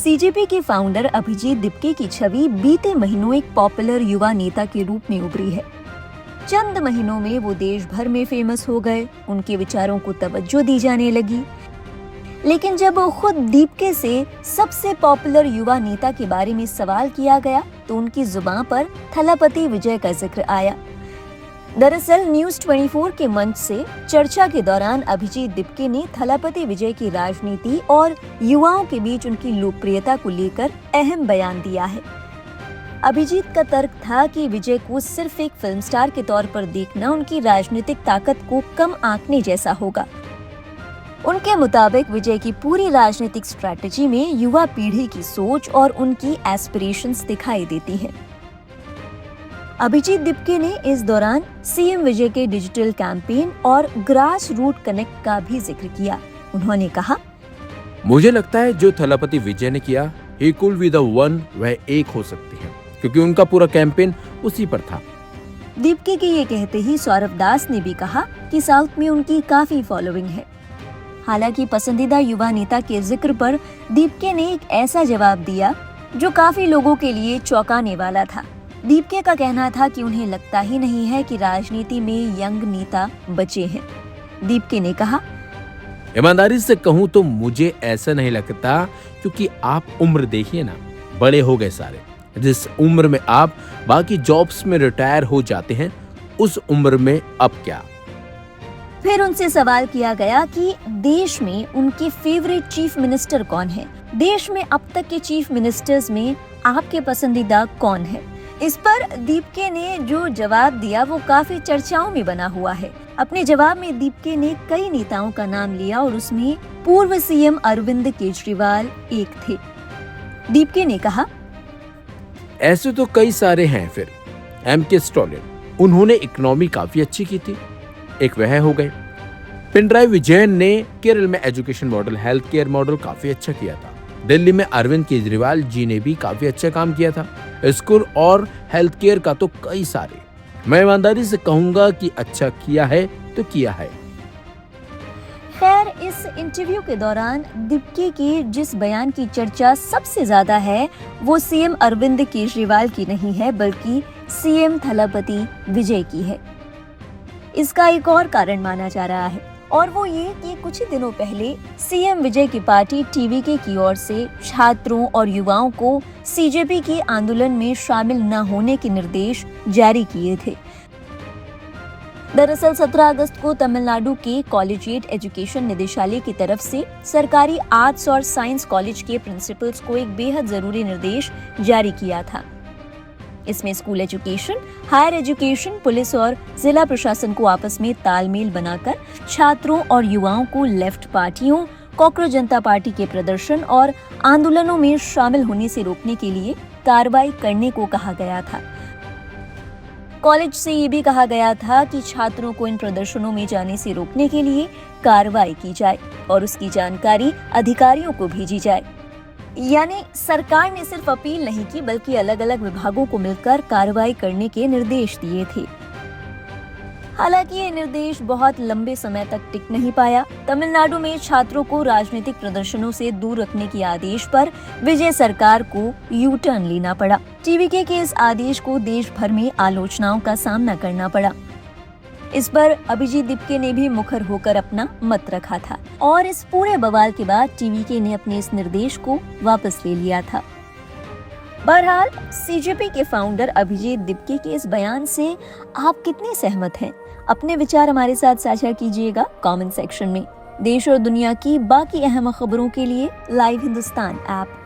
CJP के founder Abhijit Dipke की छवि बीते महीनों एक पॉपुलर युवा नेता के रूप में उभरी है। चंद महीनों में वो देश भर में फेमस हो गए, उनके विचारों को तवज्जो दी जाने लगी। लेकिन जब खुद दीपके से सबसे पॉपुलर युवा नेता के बारे में सवाल किया गया तो उनकी जुबान पर थलापति विजय का जिक्र आया। दरअसल न्यूज़ 24 के मंच से चर्चा के दौरान अभिजीत दिपके ने थलापति विजय की राजनीति और युवाओं के बीच उनकी लोकप्रियता को लेकर अहम बयान दिया है। अभिजीत का तर्क था कि विजय को सिर्फ एक फिल्म स्टार के तौर पर देखना उनकी राजनीतिक ताकत को कम आंकने जैसा होगा। उनके मुताबिक विजय की पूरी राजनीतिक स्ट्रैटेजी में युवा पीढ़ी की सोच और उनकी एस्पिरेशंस दिखाई देती है। अभिजीत दिपके ने इस दौरान सीएम विजय के डिजिटल कैंपेन और ग्रास रूट कनेक्ट का भी जिक्र किया। उन्होंने कहा, मुझे लगता है जो थलापति विजय ने किया, he could be the one, वह एक हो सकती है क्योंकि उनका पूरा कैंपेन उसी पर था। दीपके के ये कहते ही सौरभ दास ने भी कहा कि साउथ में उनकी काफी फॉलोइंग है। हालांकि पसंदीदा युवा नेता के जिक्र पर दीपके ने एक ऐसा जवाब दिया जो काफी लोगों के लिए चौंकाने वाला था। दीपके का कहना था कि उन्हें लगता ही नहीं है कि राजनीति में यंग नेता बचे हैं। दीपके ने कहा, ईमानदारी से कहूँ तो मुझे ऐसा नहीं लगता क्योंकि आप उम्र देखिए ना, बड़े हो गए सारे। जिस उम्र में आप बाकी जॉब्स में रिटायर हो जाते हैं उस उम्र में अब क्या। फिर उनसे सवाल किया गया कि देश में उनके फेवरेट चीफ मिनिस्टर कौन है। देश में अब तक के चीफ मिनिस्टर्स में आपके पसंदीदा कौन है। इस पर दीपके ने जो जवाब दिया वो काफी चर्चाओं में बना हुआ है। अपने जवाब में दीपके ने कई नेताओं का नाम लिया और उसमें पूर्व सीएम अरविंद केजरीवाल एक थे। दीपके ने कहा, ऐसे तो कई सारे हैं। फिर एमके स्टालिन, उन्होंने इकोनॉमी काफी अच्छी की थी, एक वह हो गए। पिनराई विजयन ने केरल में education model, health care model काफी अच्छा किया था। दिल्ली में अरविंद केजरीवाल जी ने भी काफी अच्छा काम किया था। स्कूल और हेल्थ केयर का तो कई सारे। मैं ईमानदारी से कहूंगा कि अच्छा किया है तो किया है। खैर, इस इंटरव्यू के दौरान दीपके के जिस बयान की चर्चा सबसे ज्यादा है वो सीएम अरविंद केजरीवाल की नहीं है बल्कि सीएम थलापति विजय की है। इसका एक और कारण माना जा रहा है और वो ये कि कुछ ही दिनों पहले सीएम विजय की पार्टी टीवीके की ओर से छात्रों और युवाओं को सीजेपी के आंदोलन में शामिल न होने के निर्देश जारी किए थे। दरअसल 17 अगस्त को तमिलनाडु के कॉलेजिएट एजुकेशन निदेशालय की तरफ से सरकारी आर्ट्स और साइंस कॉलेज के प्रिंसिपल्स को एक बेहद जरूरी निर्देश जारी किया था। इसमें school education, higher education, police और जिला प्रशासन को आपस में तालमेल बनाकर छात्रों और युवाओं को लेफ्ट पार्टियों, कॉकरोच जनता पार्टी के प्रदर्शन और आंदोलनों में शामिल होने से रोकने के लिए कार्रवाई करने को कहा गया था। कॉलेज से ये भी कहा गया था कि छात्रों को इन प्रदर्शनों में जाने से रोकने के लिए कार्रवाई की जाए और उसकी जानकारी अधिकारियों को भेजी जाए। यानी सरकार ने सिर्फ अपील नहीं की बल्कि अलग अलग विभागों को मिलकर कार्रवाई करने के निर्देश दिए थे। हालांकि ये निर्देश बहुत लंबे समय तक टिक नहीं पाया। तमिलनाडु में छात्रों को राजनीतिक प्रदर्शनों से दूर रखने के आदेश पर विजय सरकार को यू टर्न लेना पड़ा। टीवीके के इस आदेश को देश भर में आलोचनाओं का सामना करना पड़ा। इस पर अभिजीत दिपके ने भी मुखर होकर अपना मत रखा था और इस पूरे बवाल के बाद टीवीके ने अपने इस निर्देश को वापस ले लिया था। बहरहाल, सीजेपी के फाउंडर अभिजीत दिपके के इस बयान से आप कितने सहमत हैं? अपने विचार हमारे साथ साझा कीजिएगा कमेंट सेक्शन में। देश और दुनिया की बाकी अहम खबरों के लिए लाइव हिंदुस्तान ऐप